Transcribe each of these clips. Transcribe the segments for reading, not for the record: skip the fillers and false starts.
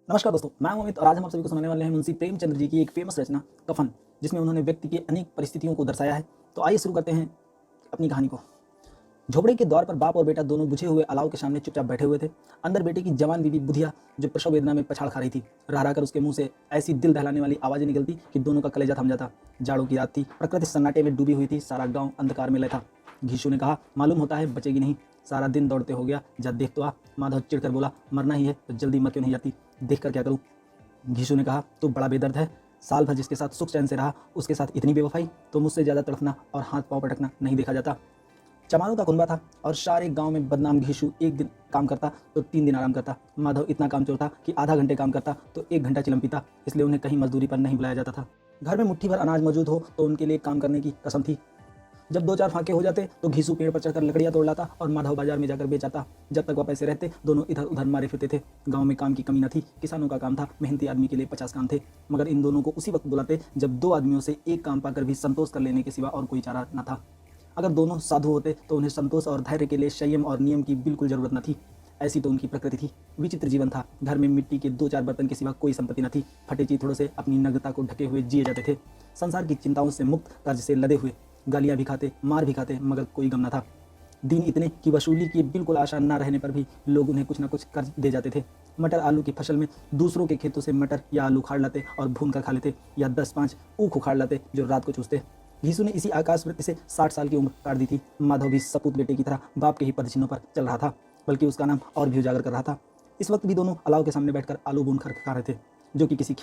नमस्कार दोस्तों, मैं हूं अमित और आज हम आप सभी को सुनाने वाले हैं मुंशी प्रेमचंद्र जी की एक फेमस रचना कफन, जिसमें उन्होंने व्यक्ति की अनेक परिस्थितियों को दर्शाया है। तो आइए शुरू करते हैं अपनी कहानी को। झोपड़ी के द्वार पर बाप और बेटा दोनों बुझे हुए अलाव के सामने चुपचाप बैठे हुए थे। अंदर बेटे की जवान बीवी बुधिया, जो प्रसव वेदना में पछाड़ खा रही थी। रह रहकर उसके मुंह से ऐसी दिल दहलाने वाली आवाजें निकलती कि दोनों का कलेजा थम जाता। जाड़ों की रात थी, प्रकृति सन्नाटे में डूबी हुई थी, सारा गांव अंधकार में लय था। घीशू ने कहा, मालूम होता है बचेगी नहीं, सारा दिन दौड़ते हो गया, जब देख तो आ। माधव चिढ़कर बोला, मरना ही है तो जल्दी मर क्यों नहीं जाती, देख कर क्या करूं। घीशू ने कहा, तू बड़ा बेदर्द है, साल भर जिसके साथ सुख चैन से रहा, उसके साथ इतनी बेवफाई, तो मुझसे ज़्यादा तड़फना और हाथ पांव पटकना नहीं देखा जाता। चमारों का कुनबा था और सारे गांव में बदनाम घीशू एक दिन काम करता तो 3 दिन आराम करता। माधव इतना कामचोर था कि आधा घंटे काम करता तो 1 घंटा चिलम पीता, इसलिए उन्हें कहीं मजदूरी पर नहीं बुलाया जाता था। घर में मुट्ठी भर अनाज मौजूद हो तो उनके लिए काम करने की कसम थी। जब 2-4 फाके हो जाते तो घीसू पेड़ पर चढ़कर लकड़ियां तोड़ लाता और माधव बाजार में जाकर बेच आता। जब तक वह पैसे रहते दोनों इधर उधर मारे फिरते थे। गांव में काम की कमी न थी, किसानों का काम था, मेहनती आदमी के लिए 50 काम थे, मगर इन दोनों को उसी वक्त बुलाते जब 2 आदमियों से एक काम पाकर भी संतोष कर लेने के सिवा और कोई चारा न था। अगर दोनों साधु होते तो उन्हें संतोष और धैर्य के लिए संयम और नियम की बिल्कुल जरूरत न थी। ऐसी तो उनकी प्रकृति थी। विचित्र जीवन था। घर में मिट्टी के 2-4 बर्तन के सिवा कोई संपत्ति न थी। फटे चिथड़ों से अपनी नग्नता को ढके हुए जिए जाते थे। संसार की चिंताओं से मुक्त, कर्ज से लदे हुए, गालियां भी खाते, मार भी खाते, मगर कोई गम न था। दिन इतने कि वसूली की बिल्कुल आशा न रहने पर भी लोग उन्हें कुछ न कुछ कर्ज दे जाते थे। मटर आलू की फसल में दूसरों के खेतों से मटर या आलू उखाड़ लाते और भून कर खा लेते, या 10-5 ऊख उखाड़ लाते जो रात को चूसते। घीसू ने इसी आकाश वृत्ति से 60 साल की उम्र काट दी थी। माधव भी सपूत बेटे की तरह बाप के ही पदचिन्हों पर चल रहा था, बल्कि उसका नाम और भी उजागर कर रहा था। इस वक्त भी दोनों अलाव के सामने बैठकर आलू भून कर खा रहे थे, जो कि किसी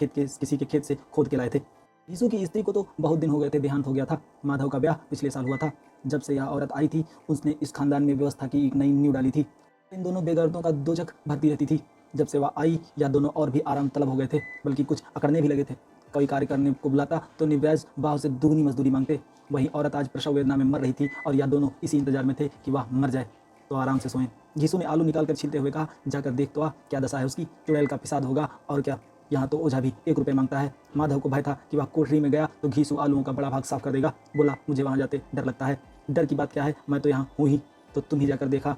के खेत से खोद के लाए थे। यीशु की स्त्री को तो बहुत दिन हो गए थे, देहांत हो गया था। माधव का ब्याह पिछले साल हुआ था। जब से यह औरत आई थी उसने इस खानदान में व्यवस्था की एक नई नींव डाली थी। इन दोनों बेगरतों का दोजख भरती रहती थी। जब से वह आई या दोनों और भी आराम तलब हो गए थे, बल्कि कुछ अकड़ने भी लगे थे। कोई कार्य करने को बुलाता तो निव्याज भाव से दुगनी मजदूरी मांगते। वहीं औरत आज प्रसव वेदना में मर रही थी और यह दोनों इसी इंतजार में थे कि वह मर जाए तो आराम से सोएं। यीशु ने आलू निकाल कर छीलते हुए कहा, जाकर देख तो आ, क्या दशा है उसकी, चुड़ैल का पिसाद होगा और क्या। यहाँ तो ओझा भी 1 रुपये मांगता है। माधव को भय था कि वह कोठरी में गया तो घीसू आलूओं का बड़ा भाग साफ कर देगा। बोला, मुझे वहाँ जाते डर लगता है। डर की बात क्या है, मैं तो यहाँ हूँ ही, तो तुम ही जाकर देखा।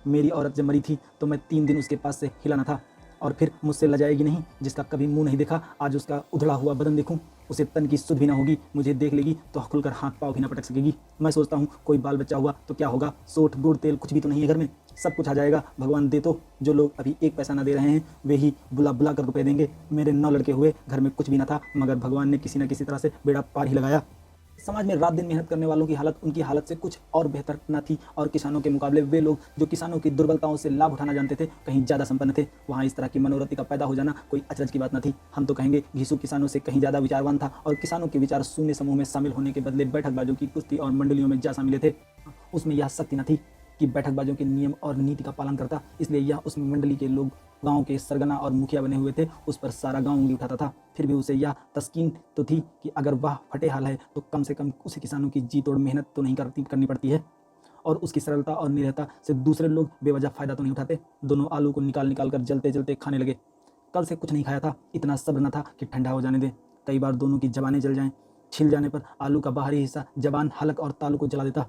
मेरी औरत जब मरी थी तो मैं 3 दिन उसके पास से हिला न था, और फिर मुझसे लजाएगी नहीं, जिसका कभी मुंह नहीं देखा, आज उसका उधड़ा हुआ बदन देखूं, उसे तन की सुध भी ना होगी, मुझे देख लेगी तो खुलकर हाथ पाँव भी ना पटक सकेगी। मैं सोचता हूँ कोई बाल बच्चा हुआ तो क्या होगा, सोठ गुड़ तेल कुछ भी तो नहीं है घर में, सब कुछ आ जाएगा, भगवान दे तो। जो लोग अभी 1 पैसा ना दे रहे हैं वे ही बुला बुला कर रुपए देंगे। मेरे 9 लड़के हुए, घर में कुछ भी ना था, मगर भगवान ने किसी न किसी तरह से बेड़ा पार ही लगाया। समाज में रात दिन मेहनत करने वालों की हालत उनकी हालत से कुछ और बेहतर न थी, और किसानों के मुकाबले वे लोग जो किसानों की दुर्बलताओं से लाभ उठाना जानते थे कहीं ज़्यादा संपन्न थे। वहाँ इस तरह की मनोरथी का पैदा हो जाना कोई अचरज की बात न थी। हम तो कहेंगे घीसू किसानों से कहीं ज़्यादा विचारवान था, और किसानों के विचार शून्य समूह में शामिल होने के बदले बैठकबाजों की कुश्ती और मंडलियों में जा शामिल थे। उसमें यह शक्ति न थी कि बैठकबाजों के नियम और नीति का पालन करता, इसलिए यह उस मंडली के लोग गांव के सरगना और मुखिया बने हुए थे, उस पर सारा गांव उंगली उठाता था। फिर भी उसे यह तस्कीन तो थी कि अगर वह फटे हाल है तो कम से कम उसे किसानों की जी तोड़ मेहनत तो नहीं करनी पड़ती है, और उसकी सरलता और निरहता से दूसरे लोग बेवजह फायदा तो नहीं उठाते। दोनों आलू को निकाल निकाल कर जलते जलते खाने लगे। कल से कुछ नहीं खाया था, इतना सब्र न था कि ठंडा हो जाने दें। कई बार दोनों की जबानें जल जाएं। छिल जाने पर आलू का बाहरी हिस्सा जबान, हलक और तालू को जला देता,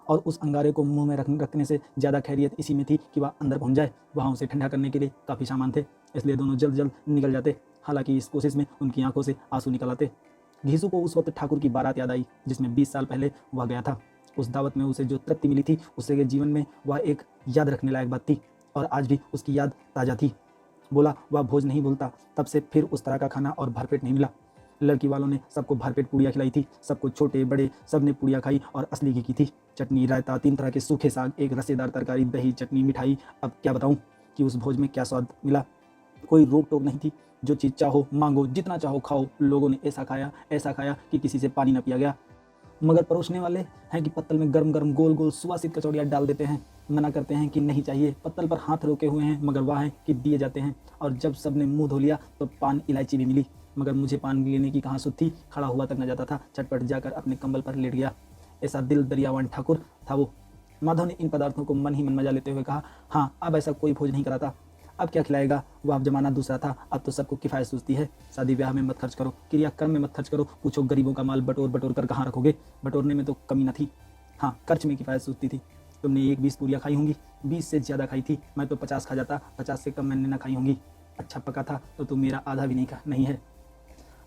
और उस अंगारे को मुंह में रखने से ज़्यादा खैरियत इसी में थी कि वह अंदर पहुंच जाए। वहाँ उसे ठंडा करने के लिए काफ़ी सामान थे, इसलिए दोनों जल्द जल्द निकल जाते। हालांकि इस कोशिश में उनकी आंखों से आंसू निकल आते। घीसू को उस वक्त ठाकुर की बारात याद आई जिसमें 20 साल पहले वह गया था। उस दावत में उसे जो तृप्ति मिली थी उससे के जीवन में वह एक याद रखने लायक बात थी, और आज भी उसकी याद ताज़ा थी। बोला, वह भोज नहीं भूलता। तब से फिर उस तरह का खाना और भरपेट नहीं मिला। लड़की वालों ने सबको भरपेट पूड़ियाँ खिलाई थी, सबको, छोटे बड़े सब ने पूड़ियाँ खाई, और असली घी की थी। चटनी, रायता, 3 तरह के सूखे साग, एक रसेदार तरकारी, दही, चटनी, मिठाई। अब क्या बताऊँ कि उस भोज में क्या स्वाद मिला। कोई रोक टोक नहीं थी, जो चीज़ चाहो मांगो, जितना चाहो खाओ। लोगों ने ऐसा खाया कि किसी से पानी न पिया गया। मगर परोसने वाले हैं कि पत्तल में गर्म गर्म गोल गोल सुवासित कचौड़ियाँ डाल देते हैं। मना करते हैं कि नहीं चाहिए। पत्तल पर हाथ रोके हुए हैं, मगर वाह है कि दिए जाते हैं। और जब सब ने मुंह धो लिया तो पान इलायची भी मिली, मगर मुझे पान लेने की कहाँ सुध थी। खड़ा हुआ तक न जाता था, झटपट जाकर अपने कंबल पर लेट गया। ऐसा दिल दरियावान ठाकुर था वो। माधव ने इन पदार्थों को मन ही मन मजा लेते हुए कहा, हाँ, अब ऐसा कोई भोज नहीं कराता। अब क्या खिलाएगा, वह अब जमाना दूसरा था। अब तो सबको किफ़ायत सूझती है। शादी ब्याह में मत खर्च करो, क्रियाक्रम में मत खर्च करो। पूछो गरीबों का माल बटोर बटोर कर कहाँ रखोगे। बटोरने में तो कमी न थी, हाँ, खर्च में किफ़ायत सूझती थी। तुमने 1-20 पूरियाँ खाई होंगी, 20 से ज़्यादा खाई थी। मैं तो 50 खा जाता, 50 से कम मैंने ना खाई होंगी। अच्छा पका था तो मेरा आधा भी नहीं है।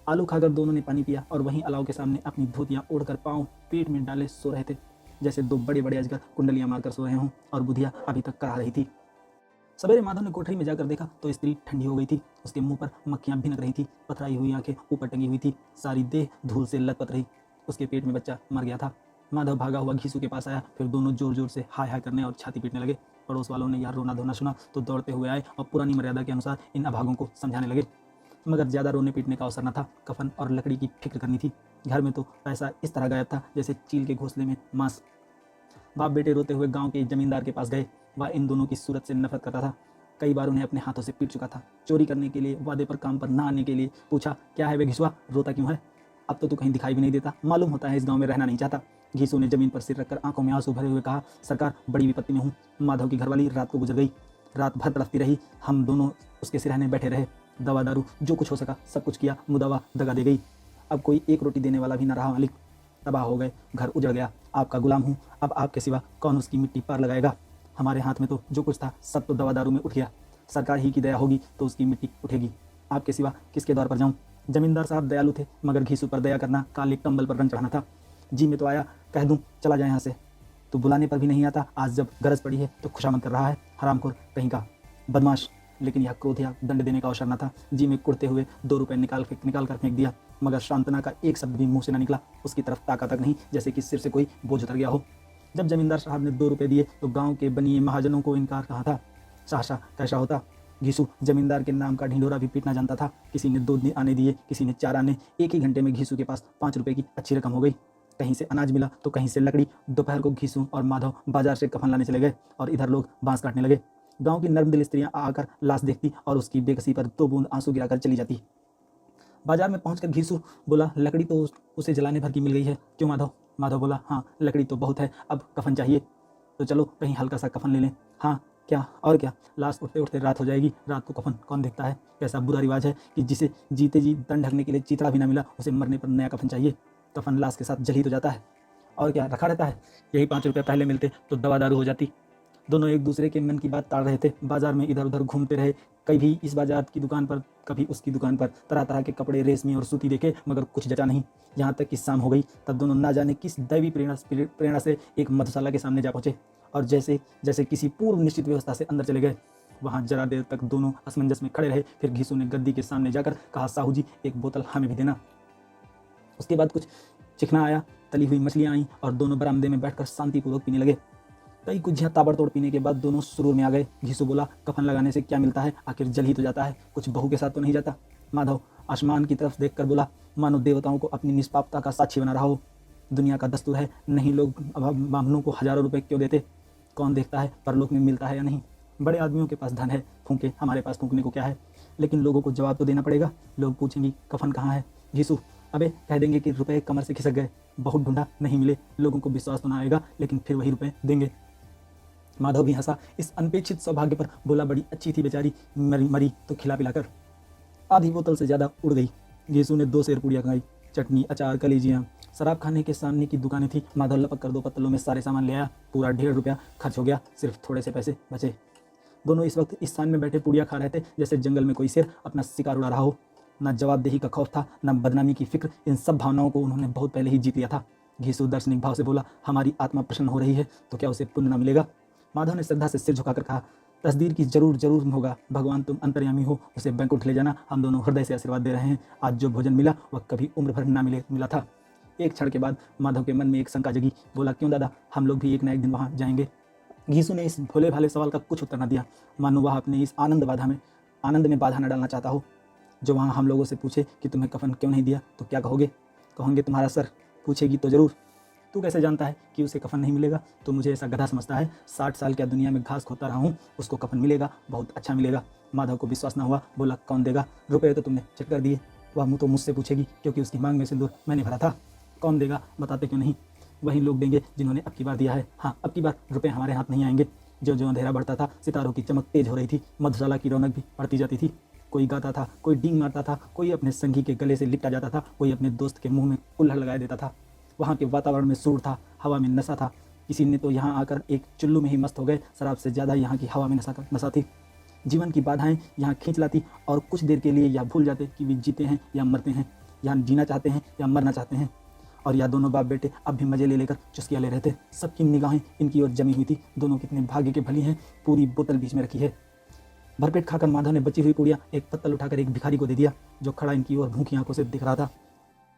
आलू खाकर दोनों ने पानी पिया और वहीं अलाव के सामने अपनी धोतियां ओढ़कर पांव पेट में डाले सो रहे थे, जैसे दो बड़े बड़े अजगर कुंडलियां मारकर सो रहे हों और बुधिया अभी तक करा रही थी। सवेरे माधव ने कोठरी में जाकर देखा तो स्त्री ठंडी हो गई थी। उसके मुंह पर मक्खियां भिनक रही थी, पथराई हुई आंखें ऊपर टंगी हुई थी, सारी देह धूल से लथपथ रही। उसके पेट में बच्चा मर गया था। माधव भागा हुआ घीसू के पास आया, फिर दोनों जोर जोर से हाय हाय करने और छाती पीटने लगे। पड़ोस वालों ने यह रोना धोना सुना तो दौड़ते हुए आए और पुरानी मर्यादा के अनुसार इन अभागों को समझाने लगे, मगर ज़्यादा रोने पीटने का अवसर न था। कफन और लकड़ी की फिक्र करनी थी। घर में तो पैसा इस तरह गायब था जैसे चील के घोंसले में मांस। बाप बेटे रोते हुए गांव के जमींदार के पास गए। वह इन दोनों की सूरत से नफरत करता था। कई बार उन्हें अपने हाथों से पीट चुका था। चोरी करने के लिए, वादे पर काम पर ना आने के लिए पूछा, क्या है वे घिसुआ, रोता क्यों है? अब तो तू कहीं दिखाई भी नहीं देता, मालूम होता है इस गांव में रहना नहीं चाहता। घीसू ने जमीन पर सिर रखकर आंखों में आंसू भरे हुए कहा, सरकार बड़ी विपत्ति में हूँ। माधव की घरवाली रात को गुजर गई। रात भर तड़पती रही। हम दोनों उसके सिरहाने बैठे रहे। दवा दारू जो कुछ हो सका सब कुछ किया, मुदवा दगा दे गई। अब कोई एक रोटी देने वाला भी न रहा मालिक। तबाह हो गए, घर उजड़ गया। आपका गुलाम हूँ, अब आपके सिवा कौन उसकी मिट्टी पार लगाएगा? हमारे हाथ में तो जो कुछ था सब तो दवा दारू में उठ गया। सरकार ही की दया होगी तो उसकी मिट्टी उठेगी। आपके सिवा किसके द्वार पर जाऊं? जमींदार साहब दयालु थे, मगर घीसू पर दया करना काले कंबल पर रंग चढ़ाना था। जी में तो आया, कह दूं चला जाए यहाँ से, तो बुलाने पर भी नहीं आता। आज जब गरज पड़ी है तो खुशामद कर रहा है, हरामखोर कहीं का, बदमाश। लेकिन यह क्रोध या दंड देने का अवसर न था। जी में कुड़ते हुए 2 रुपए निकाल कर फेंक दिया, मगर शांतना का एक शब्द भी मुंह से न निकला। उसकी तरफ ताका तक नहीं, जैसे कि सिर से कोई बोझ उतर गया हो। जब जमींदार साहब ने 2 रुपए दिए तो गांव के बनिए महाजनों को इनकार कहा था। शाह कैसा होता? घीसू जमींदार के नाम का ढिंढोरा भी पीटना जानता था। किसी ने 2 आने दिए, किसी ने 4 आने। एक ही घंटे में घीसू के पास 5 रुपए की अच्छी रकम हो गई। कहीं से अनाज मिला तो कहीं से लकड़ी। दोपहर को घीसू और माधव बाजार से कफन लाने चले गए और इधर लोग बांस काटने लगे। गांव की नर्मदिल स्त्रियां आकर लाश देखती और उसकी बेकसी पर 2 बूंद आंसू गिराकर चली जाती। बाजार में पहुंचकर घीसू बोला, लकड़ी तो उसे जलाने भर की मिल गई है, क्यों माधव? माधव बोला, हाँ लकड़ी तो बहुत है, अब कफन चाहिए तो चलो कहीं हल्का सा कफन ले लें। हाँ क्या, और क्या, लाश उठते उठते रात हो जाएगी, रात को कफन कौन देखता है? कैसा बुरा रिवाज है कि जिसे जीते जी तन ढकने के लिए चितड़ा भी ना मिला, उसे मरने पर नया कफन चाहिए। कफन लाश के साथ जल ही तो जाता है, और क्या रखा रहता है? यही 5 रुपये पहले मिलते तो दवा दारू हो जाती। दोनों एक दूसरे के मन की बात ताड़ रहे थे। बाजार में इधर उधर घूमते रहे, कभी इस बाजार की दुकान पर कभी उसकी दुकान पर। तरह तरह के कपड़े रेशमी और सूती देखे, मगर कुछ जचा नहीं। यहाँ तक कि शाम हो गई, तब दोनों ना जाने किस दैवी प्रेरणा से एक मधुशाला के सामने जा पहुँचे और जैसे जैसे किसी पूर्व निश्चित व्यवस्था से अंदर चले गए। वहाँ जरा देर तक दोनों असमंजस में खड़े रहे। फिर घीसू ने गद्दी के सामने जाकर कहा, साहू जी एक बोतल हमें भी देना। उसके बाद कुछ चिकना आया, तली हुई मछलियाँ आईं और दोनों बरामदे में बैठकर शांतिपूर्वक पीने लगे। कई गुज्जियाँ ताबड़तोड़ पीने के बाद दोनों सुरूर में आ गए। घीसू बोला, कफन लगाने से क्या मिलता है, आखिर जल ही तो जाता है, कुछ बहू के साथ तो नहीं जाता। माधव आसमान की तरफ देखकर बोला, मानो देवताओं को अपनी निष्पापता का साक्षी बना रहा हो। दुनिया का दस्तूर है, नहीं लोग बामनों को हजारों रुपए क्यों देते? कौन देखता है परलोक में मिलता है या नहीं? बड़े आदमियों के पास धन है, फूंके, हमारे पास फूंकने को क्या है? लेकिन लोगों को जवाब तो देना पड़ेगा। लोग पूछेंगे कफन कहाँ है? घीसू, अबे कह देंगे कि रुपए कमर से खिसक गए, बहुत ढूंढा नहीं मिले। लोगों को विश्वास तो ना आएगा, लेकिन फिर वही रुपए देंगे। माधव भी हंसा। इस अनपेक्षित सौभाग्य पर बोला, बड़ी अच्छी थी बेचारी, मरी तो खिला पिलाकर। आधी बोतल से ज़्यादा उड़ गई। घीसू ने 2 सेर पूड़ियाँ खाई, चटनी, अचार, कलीजियाँ। शराब खाने के सामने की दुकानें थी। माधव लपक कर 2 पत्तलों में सारे सामान ले आया। पूरा 1.5 रुपया खर्च हो गया, सिर्फ थोड़े से पैसे बचे। दोनों इस वक्त इस स्थान में बैठे पूड़ियाँ खा रहे थे जैसे जंगल में कोई शेर अपना शिकार उड़ा रहा हो। न जवाबदेही का खौफ था, न बदनामी की फिक्र। इन सब भावनाओं को उन्होंने बहुत पहले ही जीत लिया था। घीसू दार्शनिक भाव से बोला, हमारी आत्मा प्रसन्न हो रही है तो क्या उसे पुण्य न मिलेगा? माधव ने श्रद्धा से सिर झुकाकर कहा, तस्दीर की जरूर होगा। भगवान तुम अंतर्यामी हो, उसे बैंकुंठ ले जाना। हम दोनों हृदय से आशीर्वाद दे रहे हैं। आज जो भोजन मिला वह कभी उम्र भर ना मिला था। एक क्षण के बाद माधव के मन में एक शंका जगी। बोला, क्यों दादा, हम लोग भी एक न एक दिन वहाँ जाएंगे? घीसू ने इस भोले भाले सवाल का कुछ उत्तर न दिया, मानो वह अपने इस आनंद में बाधा न डालना चाहता हो। जो वहाँ हम लोगों से पूछे कि तुम्हें कफन क्यों नहीं दिया तो क्या कहोगे? कहोगे तुम्हारा सर। पूछेगी तो जरूर। तू कैसे जानता है कि उसे कफन नहीं मिलेगा? तो मुझे ऐसा गधा समझता है? 60 साल क्या दुनिया में घास खोता रहा हूँ, उसको कफन मिलेगा, बहुत अच्छा मिलेगा। माधव को विश्वास न हुआ। बोला, कौन देगा? रुपये तो तुमने चट कर दिए। वह मुँह तो मुझसे पूछेगी, क्योंकि उसकी मांग में सिंदूर मैंने भरा था। कौन देगा, बताते क्यों नहीं? वही लोग देंगे जिन्होंने अब की बार दिया है। हाँ, अब की बार रुपये हमारे हाथ नहीं आएंगे। जो अंधेरा बढ़ता था, सितारों की चमक तेज हो रही थी, मधुशाला की रौनक भी बढ़ती जाती थी। कोई गाता था, कोई डींग मारता था, कोई अपने संगी के गले से लिपटा जाता था, कोई अपने दोस्त के मुंह में कुल्हड़ लगाए देता था। वहाँ के वातावरण में सूर था, हवा में नशा था। किसी ने तो यहाँ आकर एक चुल्लू में ही मस्त हो गए। शराब से ज़्यादा यहाँ की हवा में नशा थी। जीवन की बाधाएं यहाँ खींच लाती और कुछ देर के लिए यह भूल जाते कि वे जीते हैं या मरते हैं, या जीना चाहते हैं या मरना चाहते हैं। और यह दोनों बाप बेटे अब भी मजे ले लेकर चुस्कियाँ ले रहे थे। सबकी निगाहें इनकी ओर जमी हुई थी। दोनों कितने भाग्य के भली हैं, पूरी बोतल बीच में रखी है। भरपेट खाकर माधव ने बची हुई पुड़िया एक पत्तल उठाकर एक भिखारी को दे दिया, जो खड़ा इनकी ओर भूखी आंखों से दिख रहा था।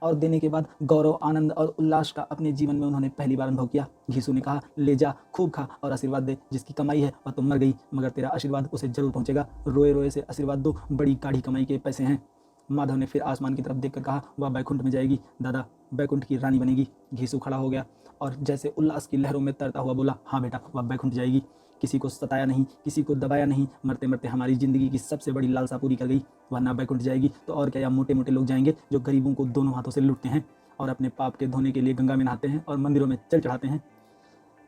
और देने के बाद गौरव, आनंद और उल्लास का अपने जीवन में उन्होंने पहली बार अनुभव किया। घीसू ने कहा, ले जा, खूब खा और आशीर्वाद दे। जिसकी कमाई है वह तो मर गई, मगर तेरा आशीर्वाद उसे जरूर पहुंचेगा। रोए रोए से आशीर्वाद दो, बड़ी गाढ़ी कमाई के पैसे हैं। माधव ने फिर आसमान की तरफ देखकर कहा, वह बैकुंठ में जाएगी दादा, बैकुंठ की रानी बनेगी। घीसू खड़ा हो गया और जैसे उल्लास की लहरों में तरता हुआ बोला, हाँ बेटा, वह बैकुंठ जाएगी। किसी को सताया नहीं, किसी को दबाया नहीं, मरते मरते हमारी ज़िंदगी की सबसे बड़ी लालसा पूरी कर गई। वरना बैकुंठ जाएगी तो और क्या, या मोटे मोटे लोग जाएंगे जो गरीबों को दोनों हाथों से लूटते हैं और अपने पाप के धोने के लिए गंगा में नहाते हैं और मंदिरों में जल चढ़ाते हैं।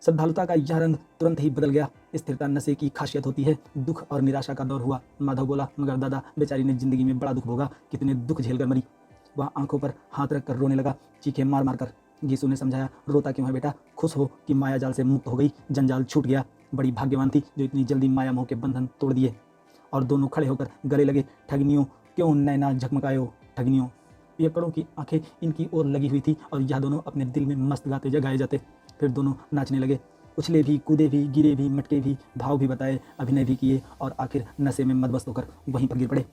श्रद्धालुता का यह रंग तुरंत ही बदल गया। स्थिरता नशे की खासियत होती है। दुख और निराशा का दौर हुआ। माधव बोला, मगर दादा, बेचारी ने जिंदगी में बड़ा दुख भोगा, कितने दुख झेलकर मरी। वह आंखों पर हाथ रखकर रोने लगा, चीखें मार मार कर। घीसू ने समझाया, रोता क्यों है बेटा, खुश हो कि माया जाल से मुक्त हो गई, जंजाल छूट गया। बड़ी भाग्यवान थी जो इतनी जल्दी माया मोह के बंधन तोड़ दिए। और दोनों खड़े होकर गले लगे, ठगनियों क्यों नैना झकमकायो, ठगनियों। पियक्कड़ों की आंखें इनकी ओर लगी हुई थी और यह दोनों अपने दिल में मस्त गाते जगाए जाते। फिर दोनों नाचने लगे, उछले भी, कूदे भी, गिरे भी, मटके भी, भाव भी बताए, अभिनय भी किए और आखिर नशे में मदमस्त होकर वहीं पर गिर पड़े।